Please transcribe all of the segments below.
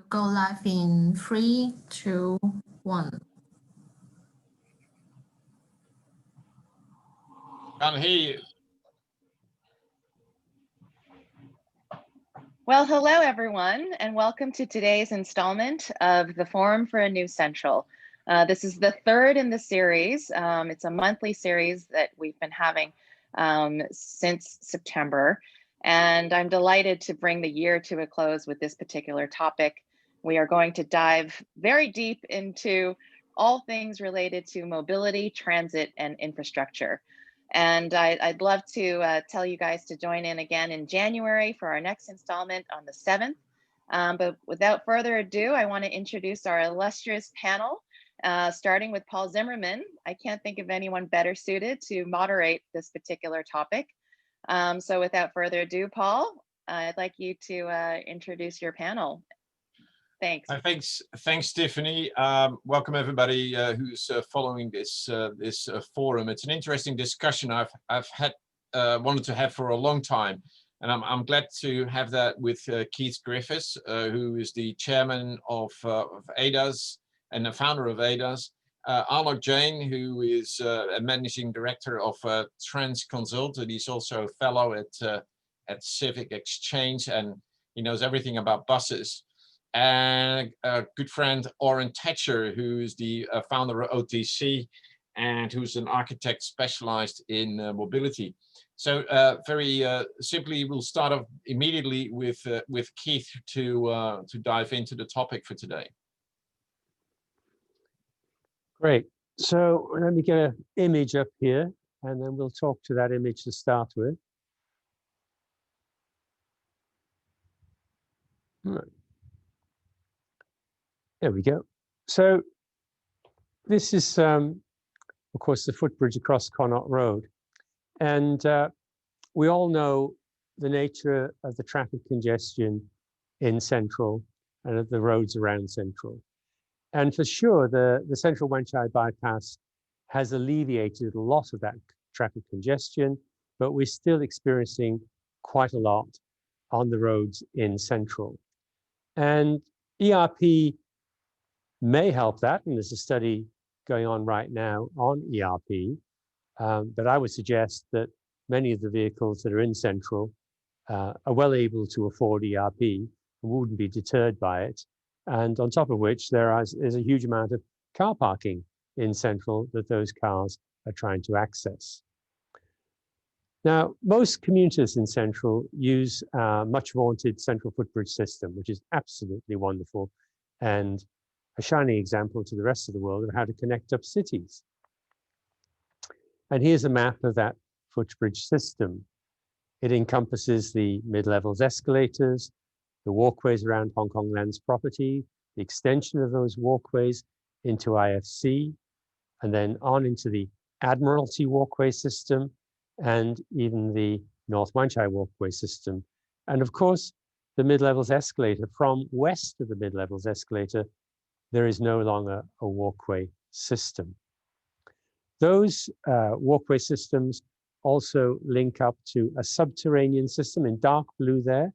go live in 3, 2, 1. Can't hear you. Well, hello, everyone, and welcome to today's installment of the Forum for a New Central. This is the third in the series. It's a monthly series that we've been having since September, and I'm delighted to bring the year to a close with this particular topic. We are going to dive very deep into all things related to mobility, transit, and infrastructure. And I'd love to tell you guys to join in again in January for our next installment on the 7th. But without further ado, I want to introduce our illustrious panel, starting with Paul Zimmerman. I can't think of anyone better suited to moderate this particular topic. So without further ado, Paul, I'd like you to introduce your panel. Thanks. Thanks, Tiffany. Welcome everybody who's following this forum. It's an interesting discussion I've wanted to have for a long time, and I'm glad to have that with Keith Griffiths, who is the chairman of ADAS and the founder of ADAS. Alok Jain, who is a managing director of Trans Consult, and he's also a fellow at Civic Exchange, and he knows everything about buses. And a good friend, Oren Tatcher, who is the founder of OTC and who's an architect specialized in mobility. So very simply, we'll start off immediately with Keith to dive into the topic for today. Great. So let me get an image up here, and then we'll talk to that image to start with. Right. There we go. So this is, of course, the footbridge across Connaught Road. And we all know the nature of the traffic congestion in Central and of the roads around Central. And for sure, the Central Wan Chai bypass has alleviated a lot of that traffic congestion, but we're still experiencing quite a lot on the roads in Central. And ERP may help that, and there's a study going on right now on ERP, but I would suggest that many of the vehicles that are in Central are well able to afford ERP and wouldn't be deterred by it. And on top of which, there's a huge amount of car parking in Central that those cars are trying to access. Now, most commuters in Central use much vaunted Central Footbridge system, which is absolutely wonderful and a shining example to the rest of the world of how to connect up cities. And here's a map of that footbridge system. It encompasses the mid-levels escalators, the walkways around Hong Kong Land's property, the extension of those walkways into IFC, and then on into the Admiralty walkway system, and even the North Wan Chai walkway system. And of course, the mid-levels escalator. From west of the mid-levels escalator, there is no longer a walkway system. Those walkway systems also link up to a subterranean system. In dark blue there,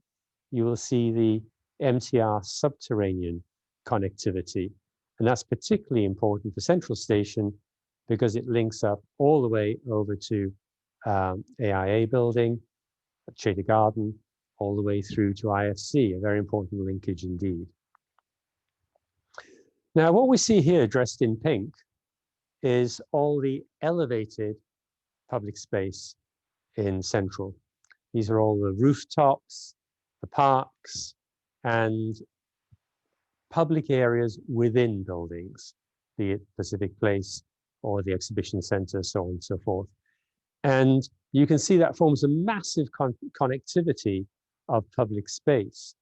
you will see the MTR subterranean connectivity. And that's particularly important for Central Station because it links up all the way over to AIA building, Cheetah Garden, all the way through to IFC, a very important linkage indeed. Now, what we see here dressed in pink is all the elevated public space in Central. These are all the rooftops, the parks, and public areas within buildings, be it Pacific Place or the Exhibition Centre, so on and so forth. And you can see that forms a massive connectivity of public space.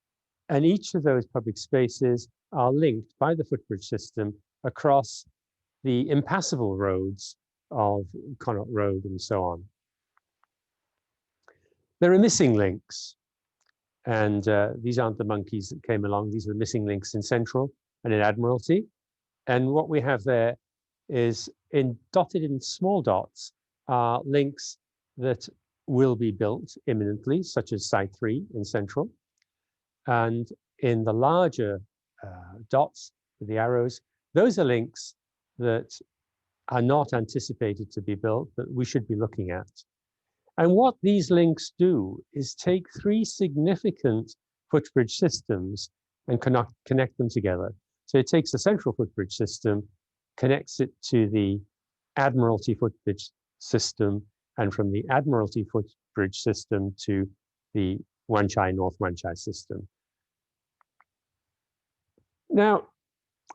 And each of those public spaces are linked by the footbridge system across the impassable roads of Connaught Road and so on. There are missing links, and these aren't the monkeys that came along. These are the missing links in Central and in Admiralty. And what we have there is dotted in small dots are links that will be built imminently, such as Site 3 in Central. And in the larger dots, with the arrows. Those are links that are not anticipated to be built, but we should be looking at. And what these links do is take three significant footbridge systems and connect them together. So it takes the central footbridge system, connects it to the Admiralty footbridge system, and from the Admiralty footbridge system to the Wan Chai North Wan Chai system. Now,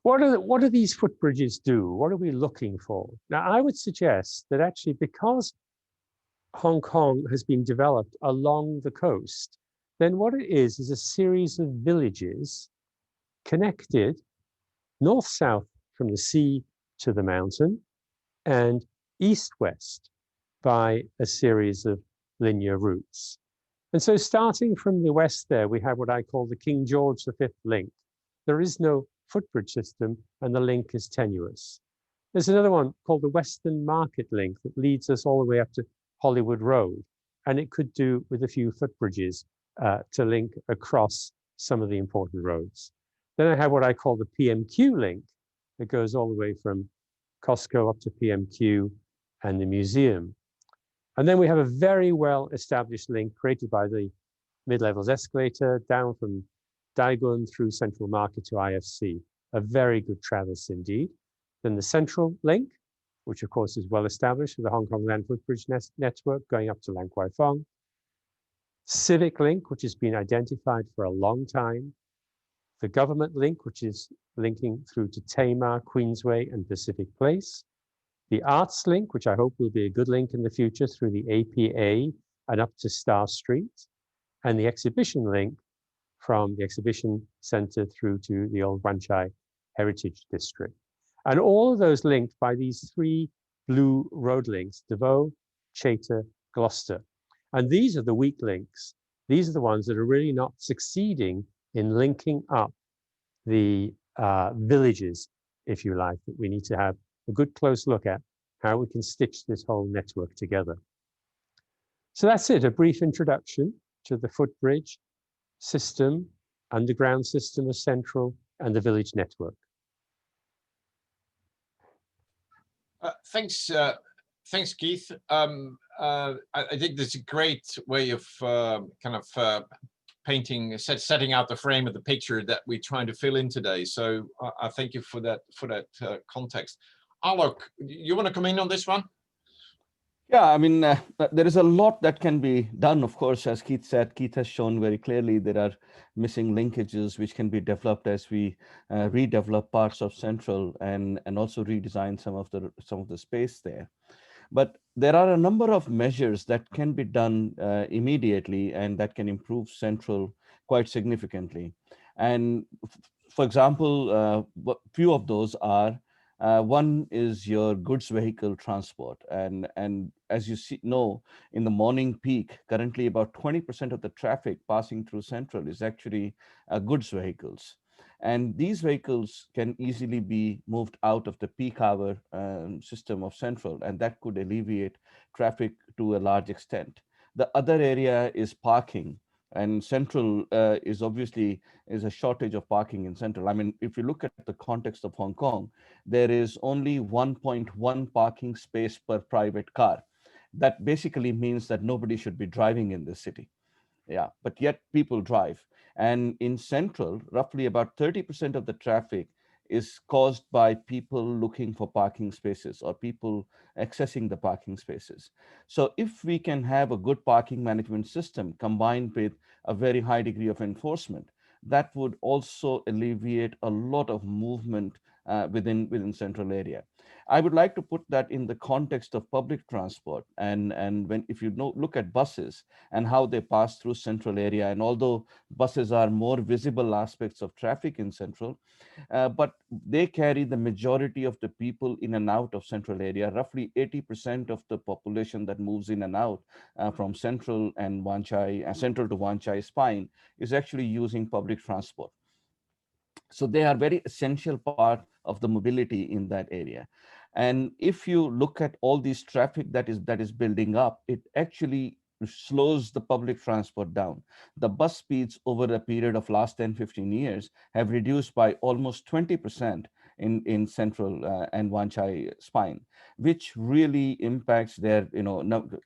what do these footbridges do? What are we looking for? Now, I would suggest that actually, because Hong Kong has been developed along the coast, then what it is a series of villages connected north-south from the sea to the mountain and east-west by a series of linear routes. And so starting from the west there, we have what I call the King George V link. There is no footbridge system and the link is tenuous. There's another one called the Western Market link that leads us all the way up to Hollywood Road. And it could do with a few footbridges to link across some of the important roads. Then I have what I call the PMQ link that goes all the way from Costco up to PMQ and the museum. And then we have a very well established link created by the mid-levels escalator down from Daigun through Central Market to IFC, a very good traverse indeed. Then the central link, which of course is well established with the Hong Kong Land Footbridge Network going up to Lang Kwai Fong. Civic link, which has been identified for a long time. The government link, which is linking through to Tamar, Queensway and Pacific Place. The arts link, which I hope will be a good link in the future through the APA and up to Star Street. And the exhibition link from the exhibition center through to the old Wan Chai Heritage District. And all of those linked by these three blue road links, Devoe, Chater, Gloucester. And these are the weak links. These are the ones that are really not succeeding in linking up the villages, if you like, that we need to have a good close look at how we can stitch this whole network together. So that's it, a brief introduction to the footbridge system, underground system of Central, and the village network. Thanks, Keith. I think that's a great way of painting, setting out the frame of the picture that we're trying to fill in today. So I thank you for that context. Alok, you want to come in on this one? Yeah, I mean, there is a lot that can be done, of course, as Keith said. Keith has shown very clearly there are missing linkages which can be developed as we redevelop parts of Central and also redesign some of the space there. But there are a number of measures that can be done immediately and that can improve Central quite significantly. And for example, few of those are one is your goods vehicle transport. And as you know, in the morning peak, currently about 20% of the traffic passing through Central is actually goods vehicles. And these vehicles can easily be moved out of the peak hour system of Central, and that could alleviate traffic to a large extent. The other area is parking. And Central is obviously a shortage of parking in Central. I mean, if you look at the context of Hong Kong, there is only 1.1 parking space per private car. That basically means that nobody should be driving in this city. Yeah, but yet people drive. And in Central, roughly about 30% of the traffic is caused by people looking for parking spaces or people accessing the parking spaces. So if we can have a good parking management system combined with a very high degree of enforcement, that would also alleviate a lot of movement within Central area. I would like to put that in the context of public transport, and if you look at buses and how they pass through Central area, and although buses are more visible aspects of traffic in Central, but they carry the majority of the people in and out of Central area. Roughly 80% of the population that moves in and out from Central and Wan Chai, Central to Wan Chai spine is actually using public transport. So they are very essential part of the mobility in that area. And if you look at all this traffic that is building up, it actually slows the public transport down. The bus speeds over a period of last 10-15 years have reduced by almost 20% in central and Wan Chai spine, which really impacts their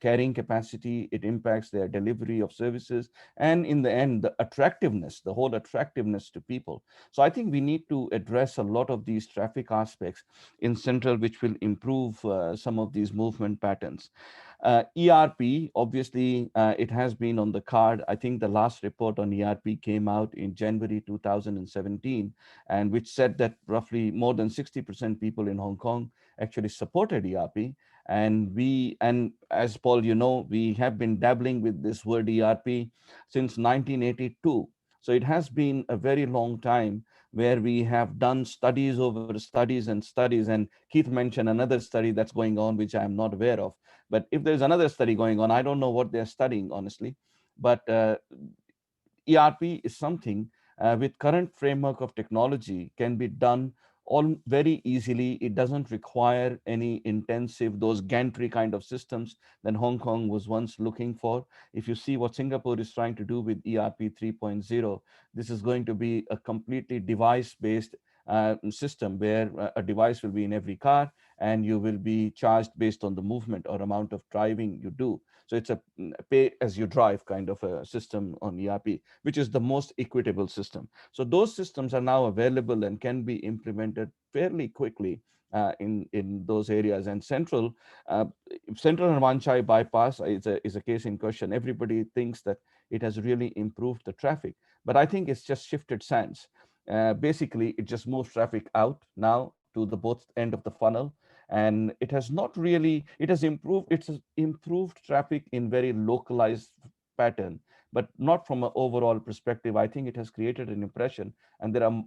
carrying capacity. It impacts their delivery of services, and in the end, the attractiveness, the whole attractiveness to people. So I think we need to address a lot of these traffic aspects in central, which will improve some of these movement patterns. ERP, obviously, it has been on the card. I think the last report on ERP came out in January 2017, and which said that roughly more than 60% people in Hong Kong actually supported ERP. And as Paul, we have been dabbling with this word ERP since 1982. So it has been a very long time where we have done studies over studies and studies. And Keith mentioned another study that's going on, which I'm not aware of. But if there's another study going on, I don't know what they're studying, honestly. But ERP is something with current framework of technology can be done all very easily. It doesn't require any intensive, those gantry kind of systems that Hong Kong was once looking for. If you see what Singapore is trying to do with ERP 3.0, this is going to be a completely device-based system where a device will be in every car and you will be charged based on the movement or amount of driving you do. So it's a pay as you drive kind of a system on ERP, which is the most equitable system. So those systems are now available and can be implemented fairly quickly in those areas. And Central and Wan Chai bypass is a case in question. Everybody thinks that it has really improved the traffic, but I think it's just shifted sands. Basically, it just moves traffic out now to the both end of the funnel. And it has not really, it's improved traffic in very localized pattern, but not from an overall perspective. I think it has created an impression, and there are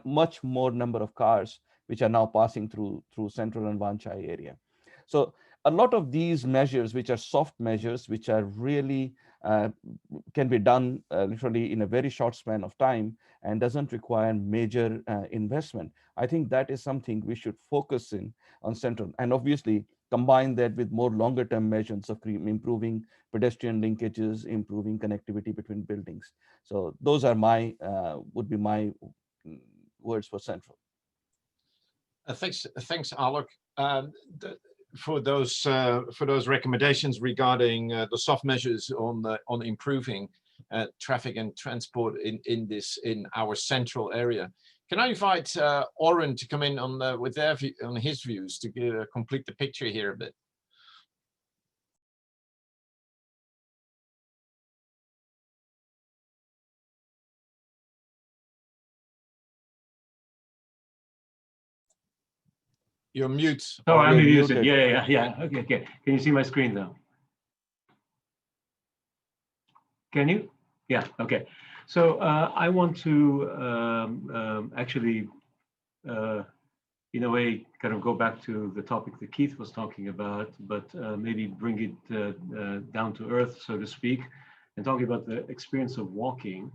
much more number of cars which are now passing through Central and Wan Chai area. So a lot of these measures, which are soft measures, which are really can be done literally in a very short span of time and doesn't require major investment. I think that is something we should focus in on Central, and obviously combine that with more longer term measures of improving pedestrian linkages, improving connectivity between buildings. So those are would be my words for Central. Thanks, Alok, for those recommendations regarding the soft measures on improving traffic and transport in our central area. Can I invite Oren to come in on with his views to complete the picture here a bit? You're mute. Oh, I'm muted. Yeah. Okay. Can you see my screen now? Can you? Yeah. Okay. So I want to actually, in a way, kind of go back to the topic that Keith was talking about, but maybe bring it down to earth, so to speak, and talking about the experience of walking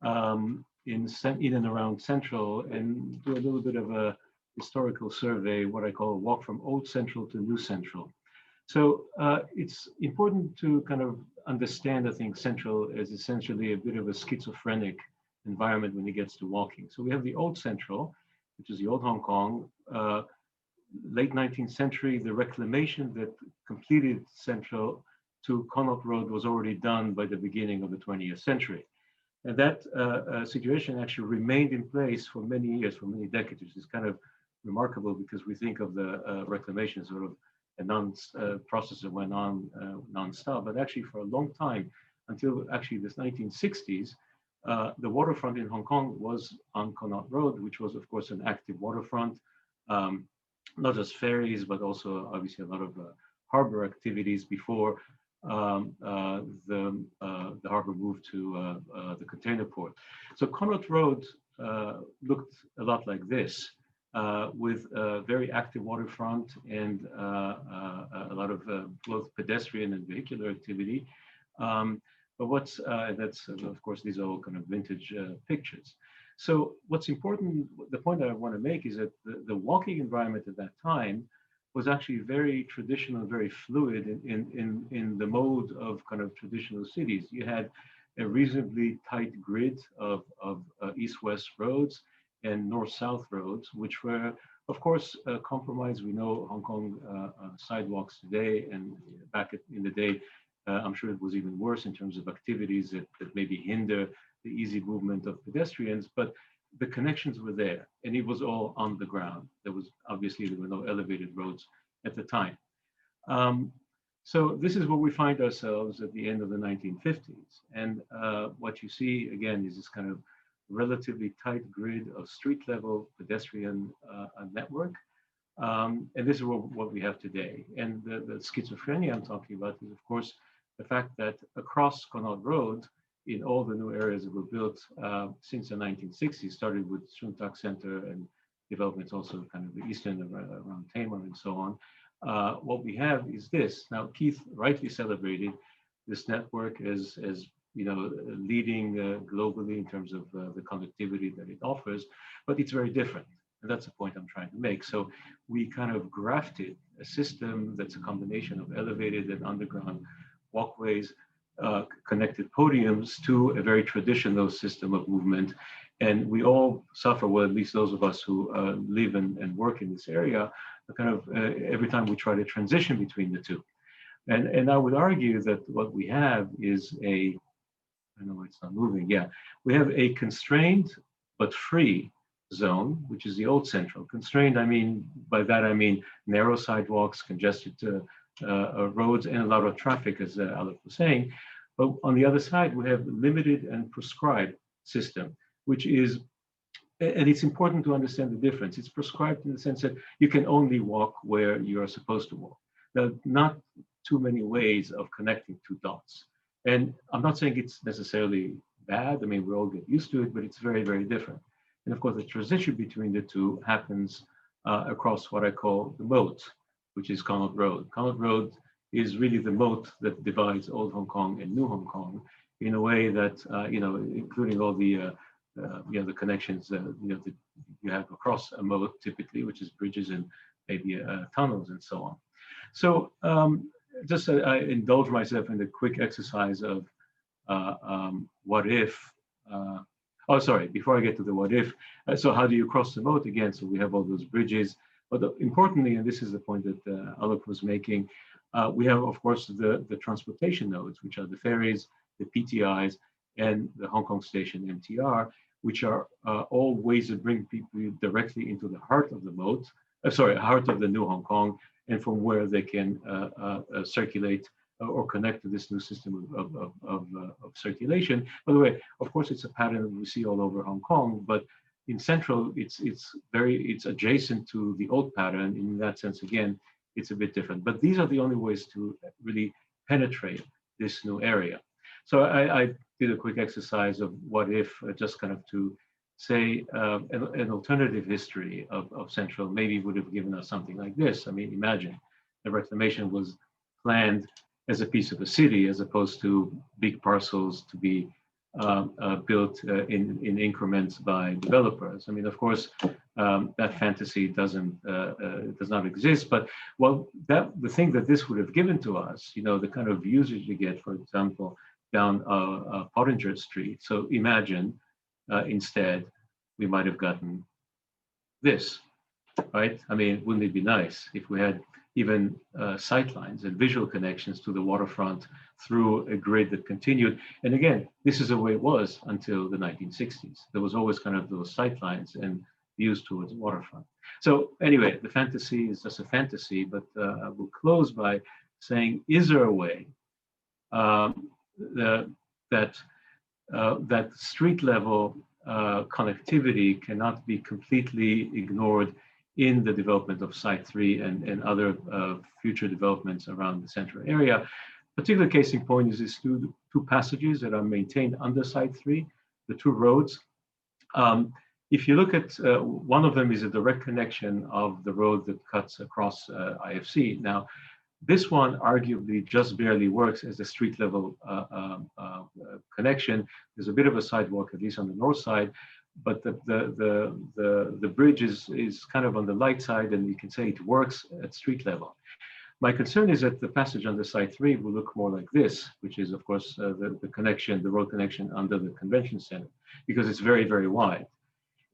in and around Central, and do a little bit of a historical survey, what I call a walk from Old Central to New Central. So it's important to kind of understand, I think, Central as essentially a bit of a schizophrenic environment when it gets to walking. So we have the Old Central, which is the old Hong Kong, late 19th century. The reclamation that completed Central to Connaught Road was already done by the beginning of the 20th century. And that situation actually remained in place for many years, for many decades. It's kind of remarkable because we think of the reclamation sort of a process that went on non-stop, but actually for a long time, until actually the 1960s, the waterfront in Hong Kong was on Connaught Road, which was of course an active waterfront, not just ferries, but also obviously a lot of harbor activities before the harbor moved to the container port. So Connaught Road looked a lot like this. With a very active waterfront and a lot of both pedestrian and vehicular activity. But that's, of course, these are all kind of vintage pictures. So what's important, the point that I want to make is that the walking environment at that time was actually very traditional, very fluid in the mode of kind of traditional cities. You had a reasonably tight grid of east-west roads and north-south roads, which were, of course, compromised. We know Hong Kong sidewalks today, and back in the day, I'm sure it was even worse in terms of activities that maybe hinder the easy movement of pedestrians, but the connections were there, and it was all on the ground. There were no elevated roads at the time. So this is where we find ourselves at the end of the 1950s. And what you see, again, is this kind of relatively tight grid of street level pedestrian network. And this is what we have today. And the schizophrenia I'm talking about is, of course, the fact that across Connaught Road, in all the new areas that were built since the 1960s, started with Sun Tak Center and developments also kind of the eastern around Tamar and so on. What we have is this. Now, Keith rightly celebrated this network as leading globally in terms of the connectivity that it offers, but it's very different. And that's the point I'm trying to make. So we kind of grafted a system that's a combination of elevated and underground walkways, connected podiums to a very traditional system of movement. And we all suffer, well, at least those of us who live and work in this area, kind of every time we try to transition between the two. And I would argue that what we have is I know it's not moving, yeah. We have a constrained but free zone, which is the old central. Constrained, by that I mean narrow sidewalks, congested roads, and a lot of traffic, as Alok was saying. But on the other side, we have limited and prescribed system, which is, and it's important to understand the difference. It's prescribed in the sense that you can only walk where you are supposed to walk. There are not too many ways of connecting two dots. And I'm not saying it's necessarily bad. We all get used to it, but it's very, very different. And of course, the transition between the two happens across what I call the moat, which is Connaught Road. Connaught Road is really the moat that divides Old Hong Kong and New Hong Kong in a way that, including all the connections that you have across a moat typically, which is bridges and maybe tunnels and so on. So just I indulge myself in the quick exercise of what if, before I get to the what if, so how do you cross the moat again? So we have all those bridges, but importantly, and this is the point that Alok was making, we have, of course, the transportation nodes, which are the ferries, the PTIs, and the Hong Kong Station MTR, which are all ways that bring people directly into the heart of the moat, heart of the New Hong Kong, and from where they can circulate or connect to this new system of circulation. By the way, of course, it's a pattern that we see all over Hong Kong, but in Central, it's adjacent to the old pattern. In that sense, again, it's a bit different. But these are the only ways to really penetrate this new area. So I did a quick exercise of what if, just kind of to say an alternative history of Central maybe would have given us something like this. Imagine the reclamation was planned as a piece of a city as opposed to big parcels to be built in increments by developers. Of course, that fantasy does not exist. But the thing that this would have given to us, the kind of views that you get, for example, down Pottinger Street. So imagine instead we might have gotten this, right? Wouldn't it be nice if we had even sight lines and visual connections to the waterfront through a grid that continued? And again, this is the way it was until the 1960s. There was always kind of those sight lines and views towards the waterfront. So anyway, the fantasy is just a fantasy, but I will close by saying, is there a way that street level connectivity cannot be completely ignored in the development of Site 3 and other future developments around the central area? Particular case in point is these two passages that are maintained under Site 3, the two roads. If you look at one of them is a direct connection of the road that cuts across IFC. Now, this one arguably just barely works as a street level connection. There's a bit of a sidewalk, at least on the north side, but the bridge is kind of on the light side, and you can say it works at street level. My concern is that the passage under side 3 will look more like this, which is, of course, the connection, the road connection under the convention center, because it's very, very wide.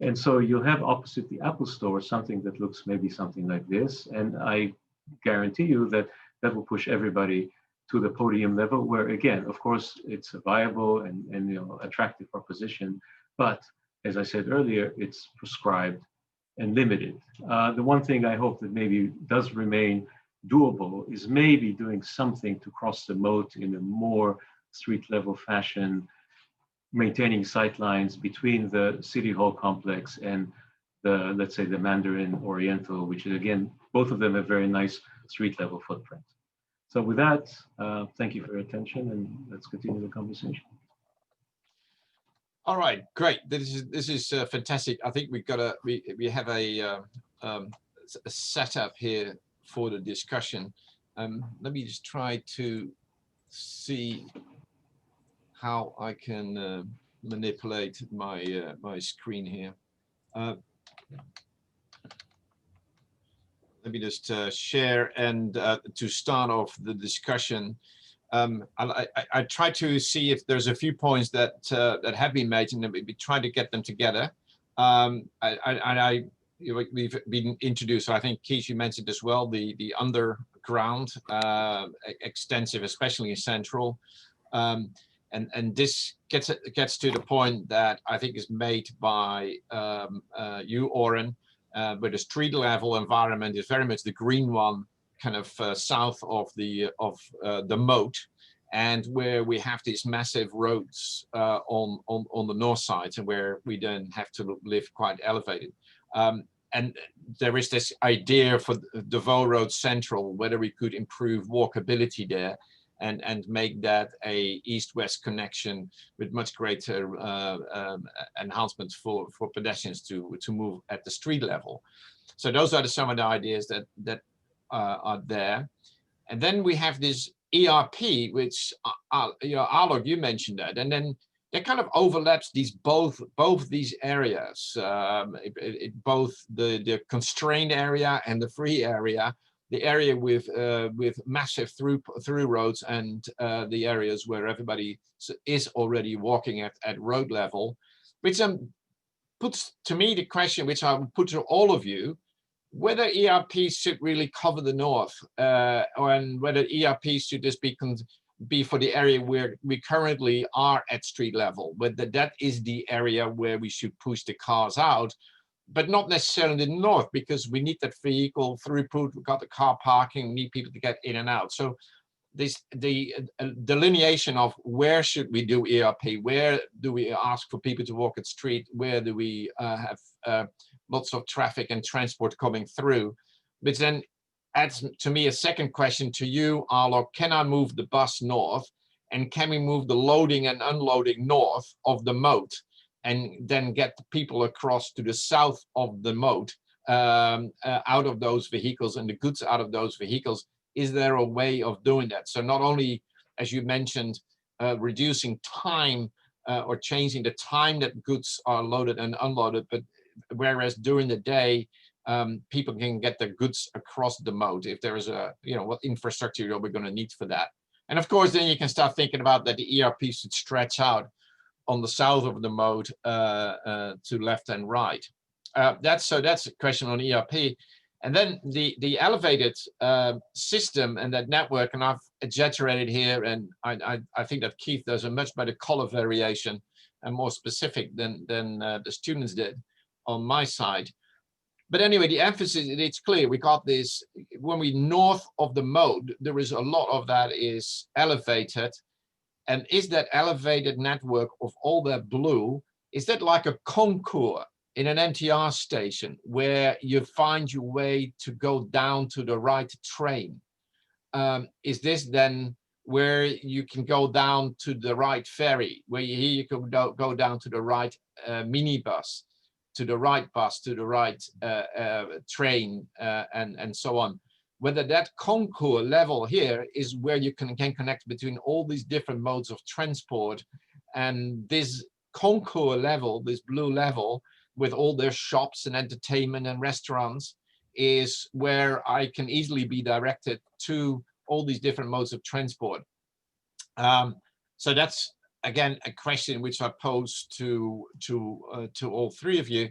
And so you'll have opposite the Apple Store something that looks maybe something like this. And I guarantee you that that will push everybody to the podium level, where again, of course, it's a viable and you know, attractive proposition. But as I said earlier, it's prescribed and limited. The one thing I hope that maybe does remain doable is maybe doing something to cross the moat in a more street level fashion, maintaining sight lines between the City Hall complex and the, let's say, the Mandarin Oriental, which is, again, both of them have very nice street level footprint. So with that, thank you for your attention, and let's continue the conversation. All right, great. This is fantastic. I think we have a setup here for the discussion. Let me just try to see how I can manipulate my my screen here. Let me just share, and to start off the discussion, I try to see if there's a few points that that have been made, and then we try to get them together. We've been introduced, so I think Keith, you mentioned as well, the underground extensive, especially in central, and this gets to the point that I think is made by you, Oren, where the street level environment is very much the green one, kind of south of the moat, and where we have these massive roads on the north side, and where we then have to live quite elevated. And there is this idea for the Vaux Road Central, whether we could improve walkability there and make that a east-west connection with much greater enhancements for pedestrians to move at the street level. So those are some of the ideas that are there. And then we have this ERP, which you know, Alok, you mentioned that, and then that kind of overlaps these both these areas, both the constrained area and the free area, the area with massive through roads, and the areas where everybody is already walking at road level, which puts to me the question, which I would put to all of you, whether ERP should really cover the north, and whether ERP should just be for the area where we currently are at street level, whether that is the area where we should push the cars out, but not necessarily in the north, because we need that vehicle throughput, we've got the car parking, we need people to get in and out. So the delineation of where should we do ERP, where do we ask for people to walk at street, where do we have lots of traffic and transport coming through, which then adds to me a second question to you, Alok. Can I move the bus north, and can we move the loading and unloading north of the moat, and then get the people across to the south of the moat, out of those vehicles and the goods out of those vehicles? Is there a way of doing that? So not only, as you mentioned, reducing time or changing the time that goods are loaded and unloaded, but whereas during the day, people can get their goods across the moat, if there is a, you know, what infrastructure are we going to need for that? And of course, then you can start thinking about that the ERP should stretch out on the south of the moat to left and right. That's a question on ERP. And then the elevated system and that network, and I've exaggerated here, and I think that Keith does a much better color variation and more specific than the students did on my side. But anyway, the emphasis, it's clear, we got this, when we north of the moat, there is a lot of that is elevated. And is that elevated network of all that blue, is that like a concourse in an MTR station where you find your way to go down to the right train? Is this then where you can go down to the right ferry, where you can go down to the right minibus, to the right bus, to the right train, and so on? Whether that concourse level here is where you can connect between all these different modes of transport, and this concourse level, this blue level, with all their shops and entertainment and restaurants, is where I can easily be directed to all these different modes of transport. So that's, again, a question which I pose to all three of you.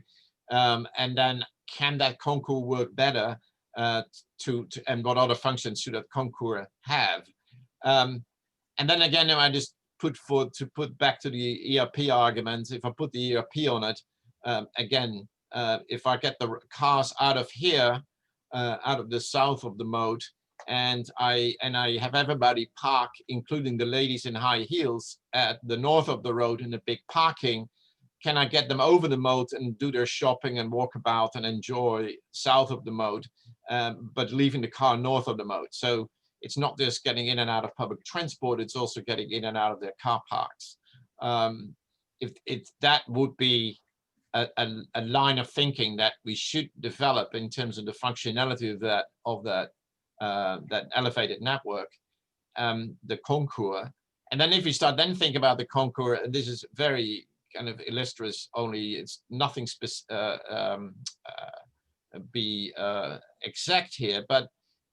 And then, can that concourse work better? And what other functions should that concourse have? And then again, I just put back to the ERP argument. If I put the ERP on it, again, if I get the cars out of here, out of the south of the moat, and I have everybody park, including the ladies in high heels, at the north of the road in a big parking, can I get them over the moat and do their shopping and walk about and enjoy south of the moat, but leaving the car north of the moat? So it's not just getting in and out of public transport, it's also getting in and out of their car parks. If that would be a line of thinking that we should develop in terms of the functionality of that elevated network, the concourse. And then if you start then think about the concourse, and this is very kind of illustrious, only it's nothing exact here, but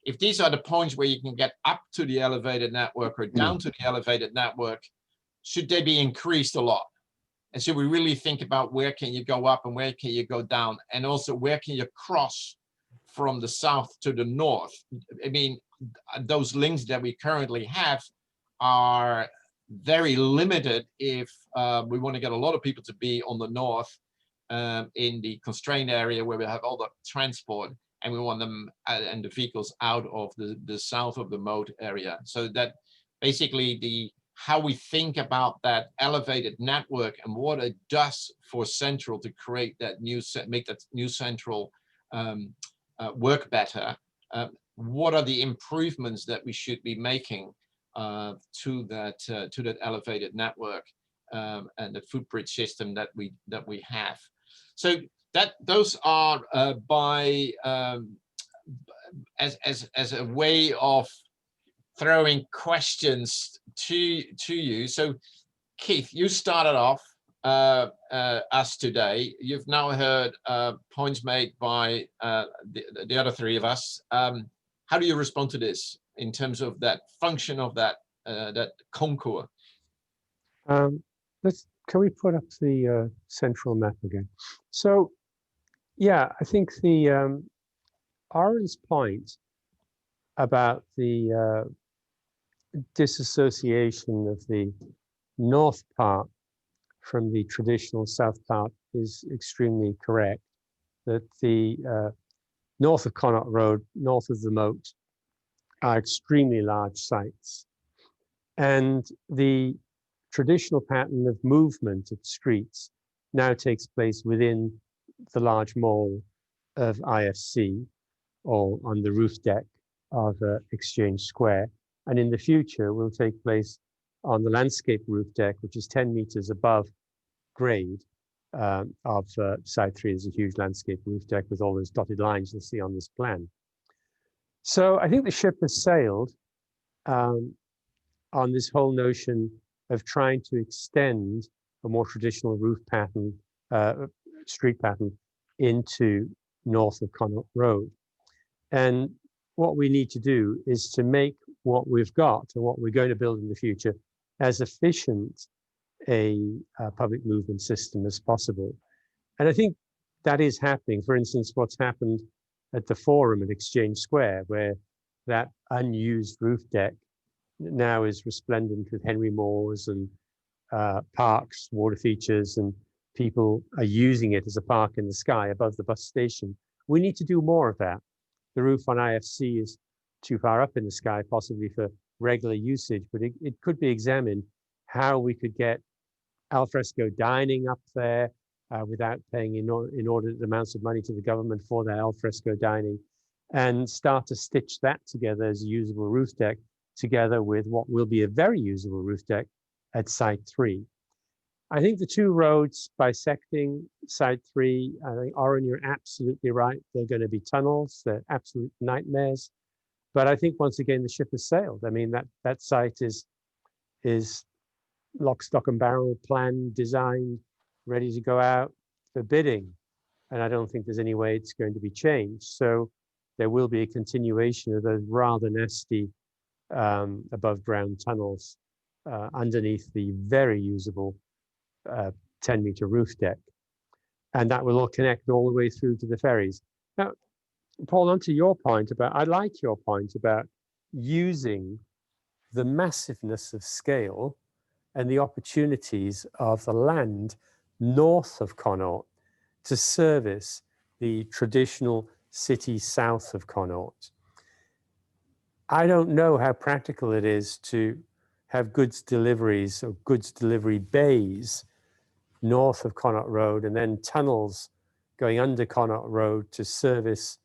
if these are the points where you can get up to the elevated network or down to the elevated network, should they be increased a lot? And so we really think about where can you go up and where can you go down? And also where can you cross from the south to the north? I mean, those links that we currently have are very limited if we want to get a lot of people to be on the north in the constrained area where we have all the transport, and we want them and the vehicles out of the south of the moat area. So that basically how we think about that elevated network and what it does for Central to create that make that new Central work better. What are the improvements that we should be making to that elevated network and the footbridge system that we have? So those are as a way of throwing questions to you. So Keith, you started off us today. You've now heard points made by the other three of us. How do you respond to this in terms of that function of that concourse? Can we put up the central map again? So, yeah, I think the Oren's point about the disassociation of the north part from the traditional south part is extremely correct. That the north of Connaught Road, north of the moat, are extremely large sites. And the traditional pattern of movement of streets now takes place within the large mall of IFC or on the roof deck of Exchange Square. And in the future will take place on the landscape roof deck, which is 10 meters above grade of Site 3. There's a huge landscape roof deck with all those dotted lines you'll see on this plan. So I think the ship has sailed on this whole notion of trying to extend a more traditional roof pattern, street pattern into north of Connaught Road. And what we need to do is to make what we've got and what we're going to build in the future as efficient a public movement system as possible. And I think that is happening. For instance, what's happened at the Forum at Exchange Square, where that unused roof deck now is resplendent with Henry Moores and parks, water features, and people are using it as a park in the sky above the bus station. We need to do more of that. The roof on IFC is too far up in the sky, possibly for regular usage, but it could be examined how we could get alfresco dining up there without paying inordinate amounts of money to the government for that alfresco dining, and start to stitch that together as a usable roof deck together with what will be a very usable roof deck at Site 3. I think the two roads bisecting Site 3, I think, Oren, you're absolutely right. They're going to be tunnels. They're absolute nightmares. But I think once again, the ship has sailed. I mean, that site is lock, stock and barrel plan, designed, ready to go out for bidding. And I don't think there's any way it's going to be changed. So there will be a continuation of those rather nasty above ground tunnels underneath the very usable 10-meter roof deck. And that will all connect all the way through to the ferries. Now, Paul, onto your point about, I like your point about using the massiveness of scale and the opportunities of the land north of Connaught to service the traditional city south of Connaught. I don't know how practical it is to have goods deliveries or goods delivery bays north of Connaught Road and then tunnels going under Connaught Road to service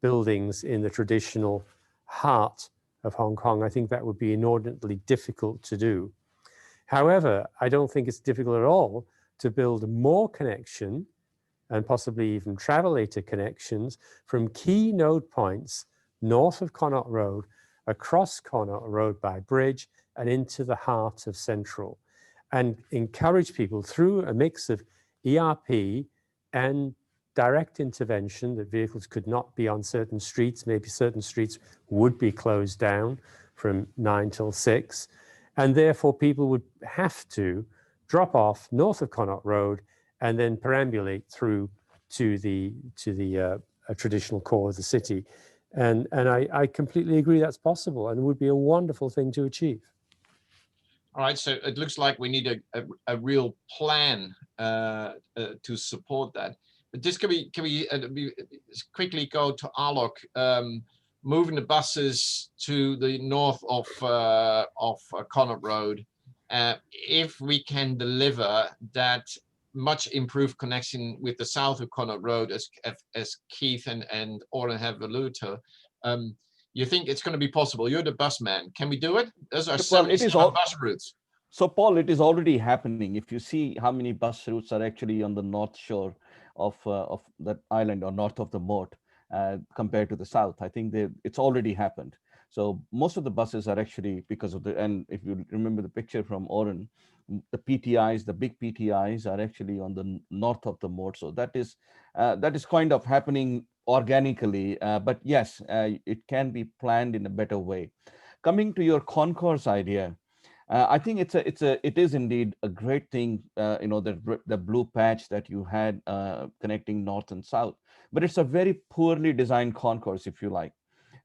buildings in the traditional heart of Hong Kong. I think that would be inordinately difficult to do. However, I don't think it's difficult at all to build more connection and possibly even travelator connections from key node points north of Connaught Road, across Connaught Road by bridge and into the heart of Central, and encourage people through a mix of ERP and direct intervention that vehicles could not be on certain streets. Maybe certain streets would be closed down from 9 till 6. And therefore people would have to drop off north of Connaught Road and then perambulate through to the traditional core of the city. And I completely agree that's possible and would be a wonderful thing to achieve. All right, so it looks like we need a real plan to support that. But just can we quickly go to Alok, moving the buses to the north of Connaught Road. If we can deliver that much improved connection with the south of Connaught Road, as Keith and Oren have alluded to, you think it's going to be possible? You're the bus man. Can we do it? Those are 77 bus routes. So, Paul, it is already happening. If you see how many bus routes are actually on the north shore of that island or north of the moat compared to the south, I think it's already happened. So most of the buses are actually, because of and if you remember the picture from Oren, the PTIs, the big PTIs are actually on the north of the moat. So that is kind of happening organically, but yes, it can be planned in a better way. Coming to your concourse idea, I think it is indeed a great thing, the blue patch that you had connecting north and south, but it's a very poorly designed concourse, if you like.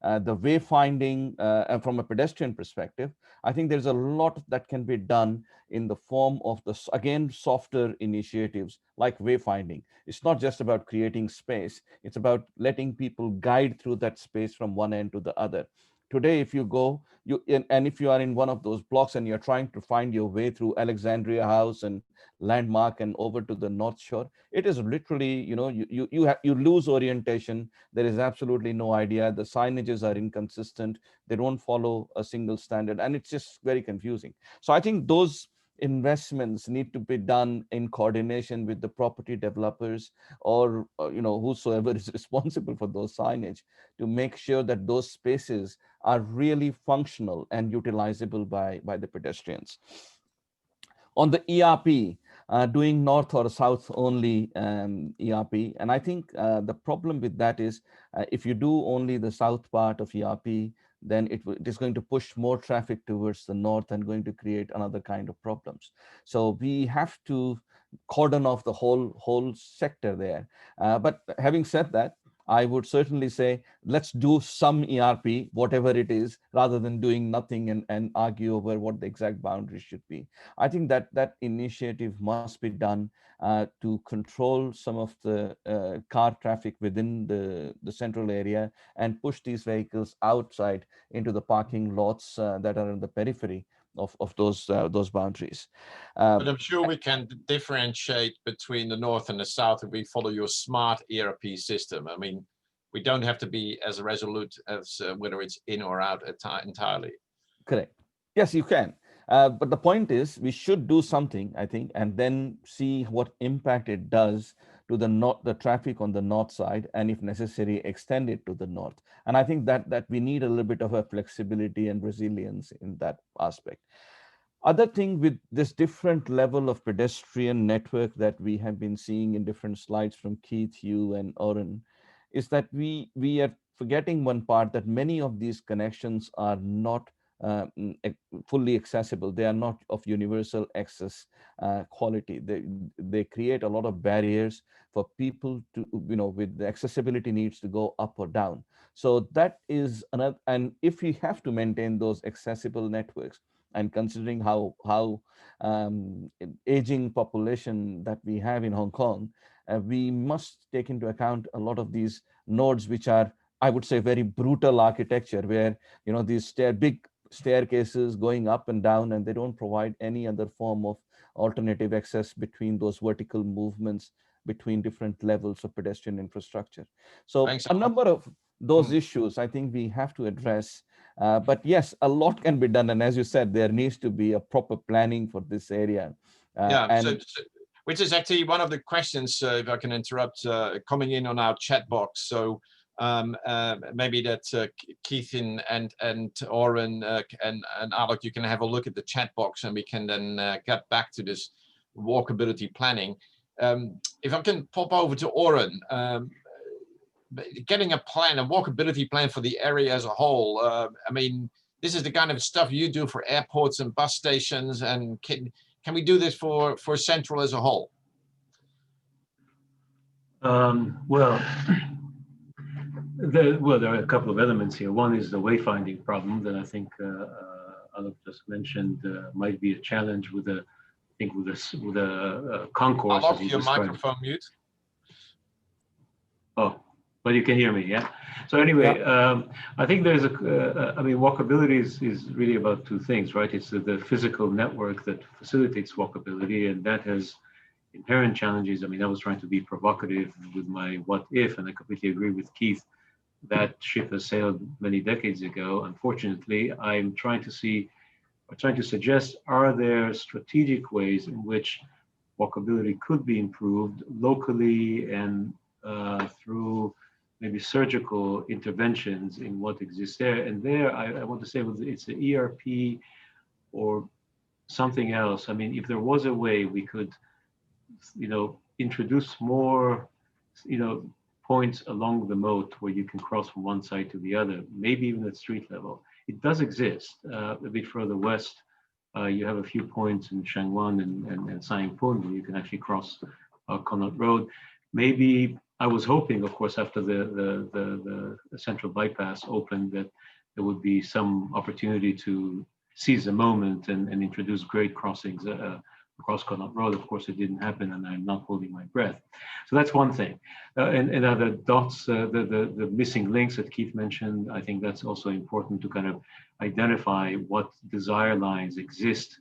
The wayfinding and from a pedestrian perspective, I think there's a lot that can be done in the form of again, softer initiatives like wayfinding. It's not just about creating space. It's about letting people guide through that space from one end to the other. Today, if you go, and if you are in one of those blocks and you're trying to find your way through Alexandria House and Landmark and over to the North Shore, it is literally, you lose orientation. There is absolutely no idea. The signages are inconsistent. They don't follow a single standard, and it's just very confusing. So I think those investments need to be done in coordination with the property developers or whosoever is responsible for those signage, to make sure that those spaces are really functional and utilizable by the pedestrians. On the ERP, doing north or south only ERP, and I think the problem with that is if you do only the south part of ERP, then it is going to push more traffic towards the north and going to create another kind of problems. So we have to cordon off the whole sector there. But having said that, I would certainly say, let's do some ERP, whatever it is, rather than doing nothing and argue over what the exact boundaries should be. I think that initiative must be done to control some of the car traffic within the central area and push these vehicles outside into the parking lots that are in the periphery of those boundaries. But I'm sure we can differentiate between the north and the south if we follow your smart ERP system. I mean, we don't have to be as resolute as whether it's in or out entirely. Correct. Yes, you can. But the point is, we should do something, I think, and then see what impact it does to the traffic on the north side, and if necessary, extend it to the north. And I think that we need a little bit of a flexibility and resilience in that aspect. Other thing with this different level of pedestrian network that we have been seeing in different slides from Keith, you, and Oren, is that we are forgetting one part, that many of these connections are not fully accessible. They are not of universal access quality. They create a lot of barriers for people to, with the accessibility needs to go up or down. So that is another, and if we have to maintain those accessible networks, and considering how aging population that we have in Hong Kong, we must take into account a lot of these nodes, which are, I would say, very brutal architecture, where these big staircases going up and down, and they don't provide any other form of alternative access between those vertical movements between different levels of pedestrian infrastructure. So Thanks, a Alok. number of those issues I think we have to address. But yes, a lot can be done. And as you said, there needs to be a proper planning for this area. Which is actually one of the questions, if I can interrupt, coming in on our chat box. So maybe that Keith and Oren and Alok, you can have a look at the chat box, and we can then get back to this walkability planning. If I can pop over to Oren, getting a walkability plan for the area as a whole. I mean, this is the kind of stuff you do for airports and bus stations, and can we do this for Central as a whole? Well, there are a couple of elements here. One is the wayfinding problem that I think Alok just mentioned might be a challenge with a concourse. Alok, your microphone mute. Oh, but you can hear me, yeah? So anyway, yeah. I think there's I mean, walkability is really about two things, right? It's the physical network that facilitates walkability, and that has inherent challenges. I mean, I was trying to be provocative with my what if, and I completely agree with Keith. That ship has sailed many decades ago. Unfortunately, I'm trying to suggest, are there strategic ways in which walkability could be improved locally and through maybe surgical interventions in what exists there? And there, I want to say, whether it's an ERP or something else. I mean, if there was a way we could, introduce more, points along the moat where you can cross from one side to the other, maybe even at street level. It does exist. A bit further west, you have a few points in Shangwan and Sai Pun where you can actually cross Connaught Road. Maybe, I was hoping, of course, after the central bypass opened, that there would be some opportunity to seize the moment and introduce grade crossings across Connaught Road. Of course, it didn't happen, and I'm not holding my breath. So that's one thing. And other dots, the missing links that Keith mentioned, I think that's also important to kind of identify what desire lines exist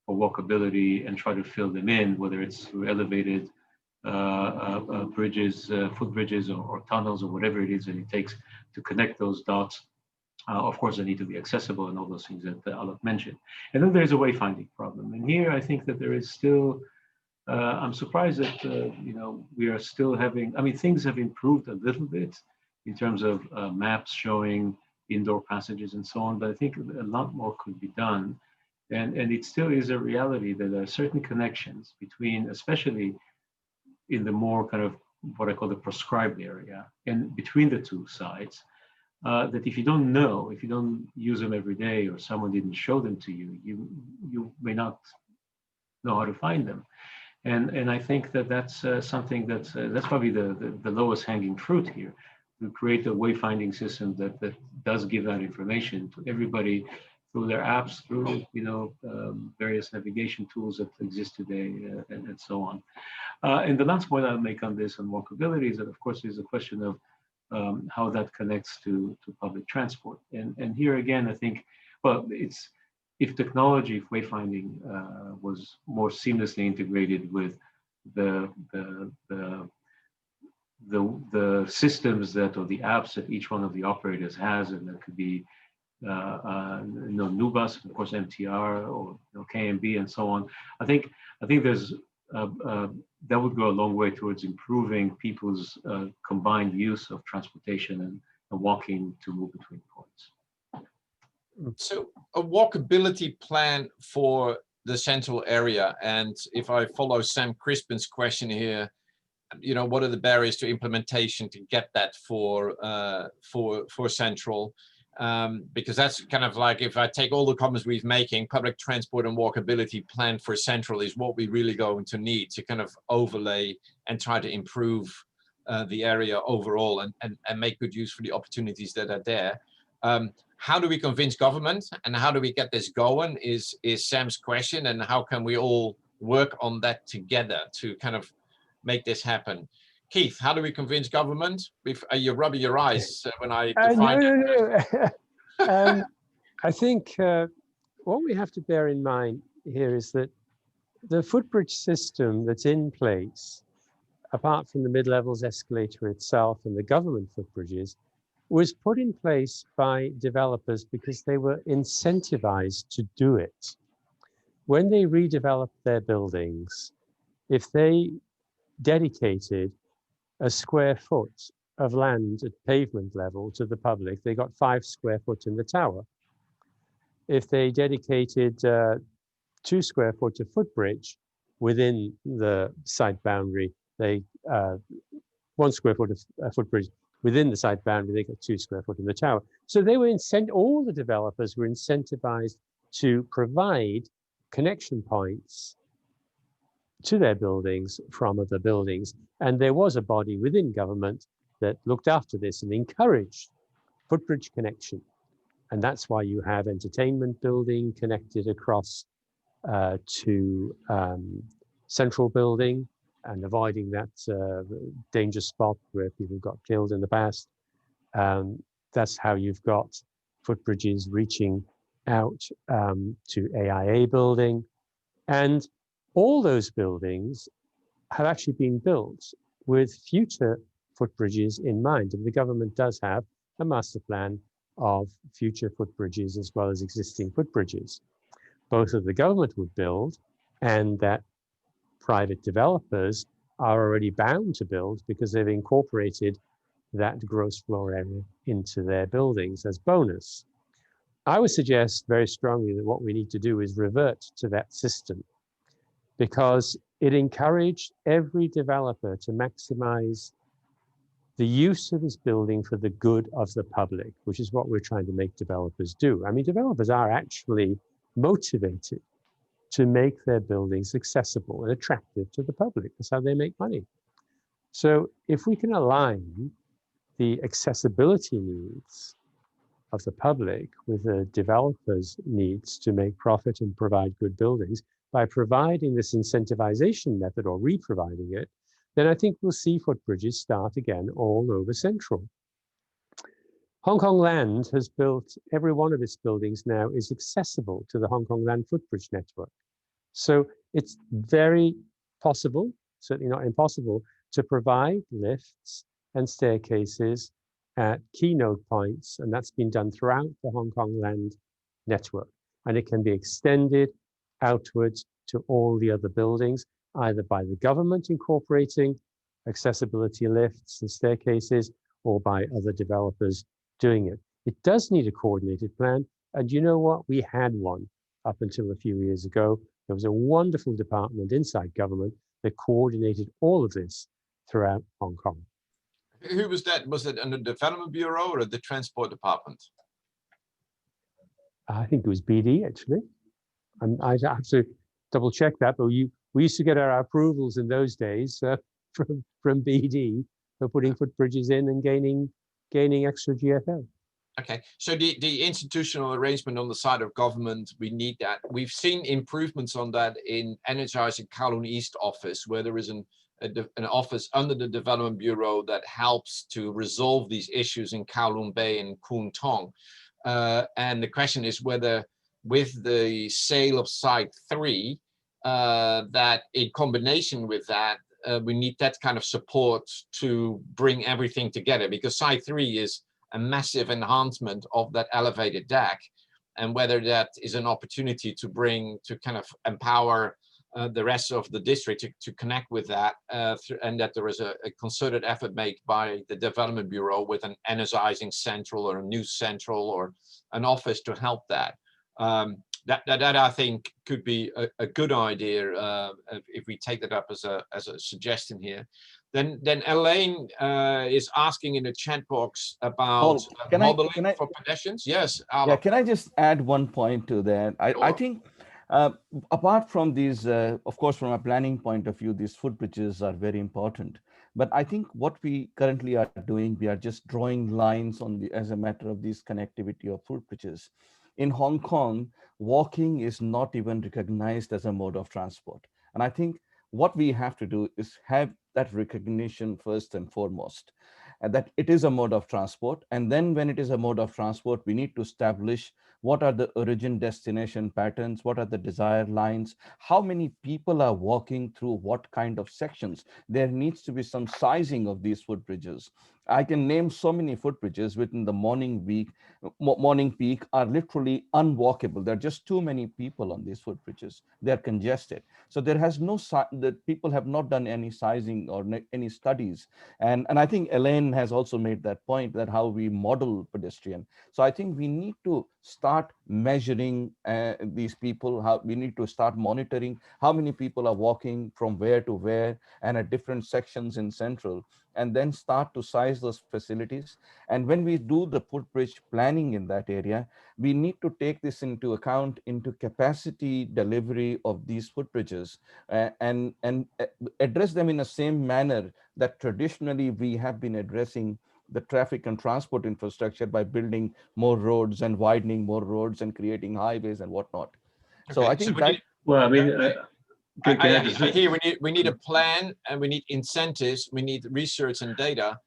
for walkability and try to fill them in, whether it's through elevated bridges, footbridges, or tunnels, or whatever it is that it takes to connect those dots. Of course, they need to be accessible and all those things that Alok mentioned. And then there's a wayfinding problem. And here, I think that there is still, I'm surprised that, we are still having, I mean, things have improved a little bit in terms of maps showing indoor passages and so on, but I think a lot more could be done. And it still is a reality that there are certain connections between, especially in the more kind of what I call the prescribed area, and between the two sides, that if you don't know, if you don't use them every day, or someone didn't show them to you, you may not know how to find them. And I think that that's something that's probably the lowest hanging fruit here, to create a wayfinding system that does give that information to everybody through their apps, through various navigation tools that exist today, and so on. And the last point I'll make on this, on walkability, is that, of course, there's a question of how that connects to public transport. And here again, I think, well, it's, if technology, if wayfinding was more seamlessly integrated with the systems that, or the apps that each one of the operators has, and that could be Nubus, of course, MTR, or KMB, and so on. I think there's that would go a long way towards improving people's combined use of transportation and walking to move between points. So a walkability plan for the central area, and if I follow Sam Crispin's question here, what are the barriers to implementation to get that for central? Because that's kind of like, if I take all the comments we've making, public transport and walkability plan for central is what we really going to need to kind of overlay and try to improve the area overall and make good use for the opportunities that are there. How do we convince government and how do we get this going is Sam's question, and how can we all work on that together to kind of make this happen? Keith, how do we convince government? You're rubbing your eyes when I define No. I think what we have to bear in mind here is that the footbridge system that's in place, apart from the mid-levels escalator itself and the government footbridges, was put in place by developers because they were incentivized to do it. When they redeveloped their buildings, if they dedicated a square foot of land at pavement level to the public, they got 5 square foot in the tower. If they dedicated 2 square foot of footbridge within the site boundary, they 1 square foot of footbridge within the site boundary, they got 2 square foot in the tower. So they were all the developers were incentivized to provide connection points to their buildings from other buildings. And there was a body within government that looked after this and encouraged footbridge connection. And that's why you have entertainment building connected across to central building, and avoiding that danger spot where people got killed in the past. That's how you've got footbridges reaching out to AIA building. And all those buildings have actually been built with future footbridges in mind. And the government does have a master plan of future footbridges as well as existing footbridges. Both of the government would build and that private developers are already bound to build because they've incorporated that gross floor area into their buildings as bonus. I would suggest very strongly that what we need to do is revert to that system, because it encouraged every developer to maximize the use of his building for the good of the public, which is what we're trying to make developers do. I mean, developers are actually motivated to make their buildings accessible and attractive to the public. That's how they make money. So if we can align the accessibility needs of the public with the developers' needs to make profit and provide good buildings by providing this incentivization method or re-providing it, then I think we'll see footbridges start again all over Central. Hong Kong Land has built, every one of its buildings now is accessible to the Hong Kong Land footbridge network. So it's very possible, certainly not impossible, to provide lifts and staircases at keynote points, and that's been done throughout the Hong Kong Land network. And it can be extended outwards to all the other buildings, either by the government incorporating accessibility lifts and staircases, or by other developers doing it. It does need a coordinated plan, and you know what? We had one up until a few years ago. There was a wonderful department inside government that coordinated all of this throughout Hong Kong. Who was that? Was it under the Development Bureau or the Transport Department? I think it was BD, actually. I have to double check that, but we used to get our approvals in those days from BD for putting footbridges in and gaining extra GFL. Okay, so the institutional arrangement on the side of government, we need that. We've seen improvements on that in energizing Kowloon East office, where there is an office under the Development Bureau that helps to resolve these issues in Kowloon Bay and Kwun Tong. And the question is whether with the sale of Site 3, that in combination with that, we need that kind of support to bring everything together, because Site 3 is a massive enhancement of that elevated deck, and whether that is an opportunity to kind of empower the rest of the district to connect with that, and that there is a concerted effort made by the Development Bureau with an energizing central or a new central or an office to help that. That I think could be a good idea if we take that up as a suggestion here. Then Elaine is asking in the chat box about modeling for pedestrians. Yes, Alok. Yeah, can I just add one point to that? I think apart from these, of course, from a planning point of view, these footbridges are very important. But I think what we currently are doing, we are just drawing lines on as a matter of these connectivity of footbridges. In Hong Kong, walking is not even recognized as a mode of transport. And I think what we have to do is have that recognition first and foremost, and that it is a mode of transport. And then when it is a mode of transport, we need to establish what are the origin destination patterns, what are the desired lines, how many people are walking through what kind of sections. There needs to be some sizing of these footbridges. I can name so many footbridges within the morning peak are literally unwalkable. There are just too many people on these footbridges. They're congested. So there has no, the people have not done any sizing or any studies. And I think Elaine has also made that point, that how we model pedestrian. So I think we need to start measuring these people, how we need to start monitoring how many people are walking from where to where and at different sections in Central, and then start to size those facilities. And when we do the footbridge planning in that area, we need to take this into account into capacity delivery of these footbridges and address them in the same manner that traditionally we have been addressing the traffic and transport infrastructure by building more roads and widening more roads and creating highways and whatnot. Okay, so I think that. Well, I mean, I hear we need a plan and we need incentives, we need research and data.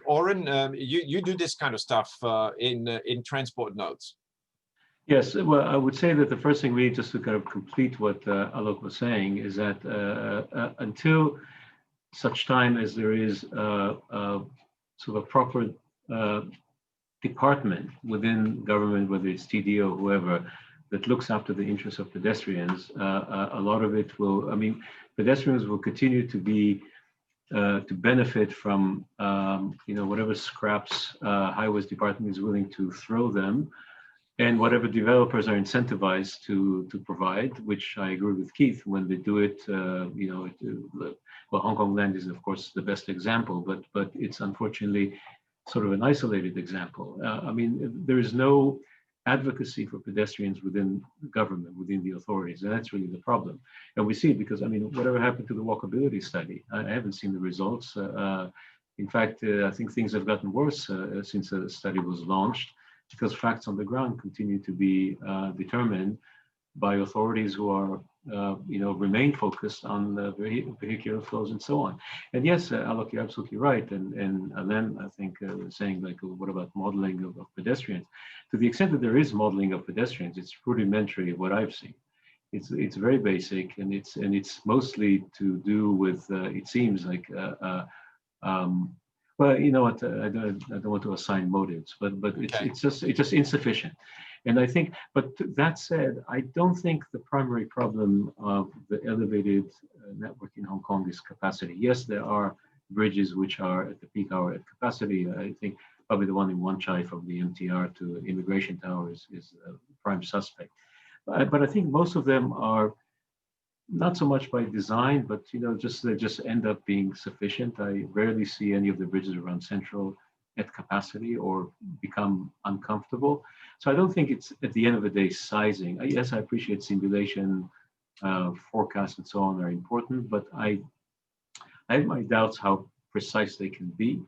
Oren, you do this kind of stuff in transport nodes. Yes, well, I would say that the first thing we need, just to kind of complete what Alok was saying, is that until such time as there is sort of a proper department within government, whether it's TDO or whoever, that looks after the interests of pedestrians, a lot of it will, I mean, pedestrians will continue to be, to benefit from, whatever scraps highways department is willing to throw them, and whatever developers are incentivized to provide, which I agree with Keith, when they do it, well, Hong Kong land is of course the best example, but it's unfortunately sort of an isolated example. I mean, there is no advocacy for pedestrians within the government, within the authorities, and that's really the problem. And we see it because, I mean, whatever happened to the walkability study? I haven't seen the results. In fact, I think things have gotten worse since the study was launched, because facts on the ground continue to be determined by authorities who are, remain focused on the vehicular flows and so on. And yes, Alok, you're absolutely right. And then I think saying like, what about modeling of pedestrians? To the extent that there is modeling of pedestrians, it's rudimentary what I've seen. It's very basic, and it's mostly to do with it seems like well, you know what? I don't want to assign motives, but okay. it's just insufficient. And I think, but that said, I don't think the primary problem of the elevated network in Hong Kong is capacity. Yes, there are bridges which are at the peak hour at capacity. I think probably the one in Wan Chai from the MTR to Immigration Tower is a prime suspect. But I think most of them are not so much by design, but they just end up being sufficient. I rarely see any of the bridges around Central at capacity or become uncomfortable. So I don't think it's at the end of the day sizing. Yes, I appreciate simulation, forecasts and so on are important, but I have my doubts how precise they can be.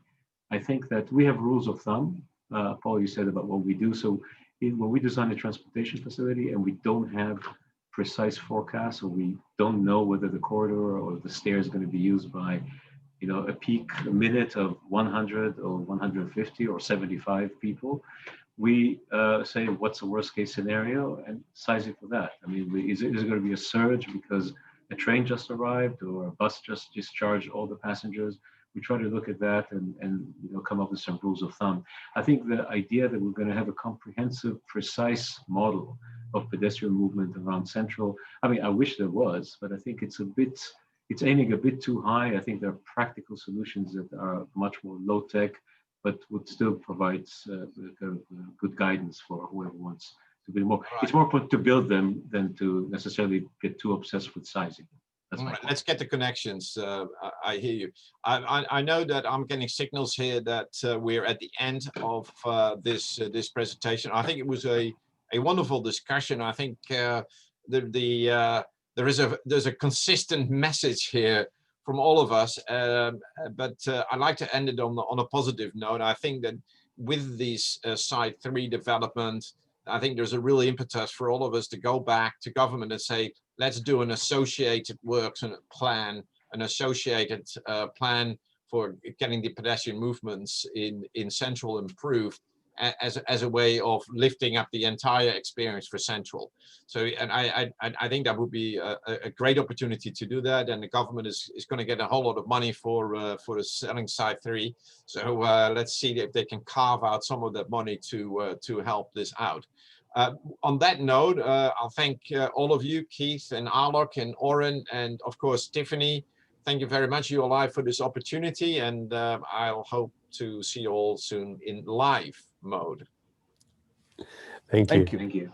I think that we have rules of thumb. Paul, you said about what we do. So when we design a transportation facility and we don't have precise forecasts, or we don't know whether the corridor or the stair is going to be used by, a peak minute of 100 or 150 or 75 people, we say, what's the worst case scenario, and size it for that. I mean, is it going to be a surge because a train just arrived or a bus just discharged all the passengers? We try to look at that and come up with some rules of thumb. I think the idea that we're going to have a comprehensive, precise model of pedestrian movement around Central. I mean, I wish there was, but I think it's aiming a bit too high. I think there are practical solutions that are much more low tech, but would still provide good guidance for whoever wants to build more. Right. It's more important to build them than to necessarily get too obsessed with sizing. That's my Right, point. let's get the connections. I hear you. I know that I'm getting signals here that we're at the end of this presentation. I think it was a wonderful discussion. I think there's a consistent message here from all of us, but I'd like to end it on a positive note. I think that with this Site 3 development, I think there's a real impetus for all of us to go back to government and say, let's do an associated works and plan, an associated plan for getting the pedestrian movements in Central improved as a way of lifting up the entire experience for Central. So, and I think that would be a great opportunity to do that, and the government is going to get a whole lot of money for selling Site 3. So let's see if they can carve out some of that money to help this out. On that note, I'll thank all of you, Keith and Alok and Oren, and of course, Tiffany. Thank you very much, ULI, for this opportunity, and I'll hope to see you all soon in live mode. Thank you. Thank you. Thank you.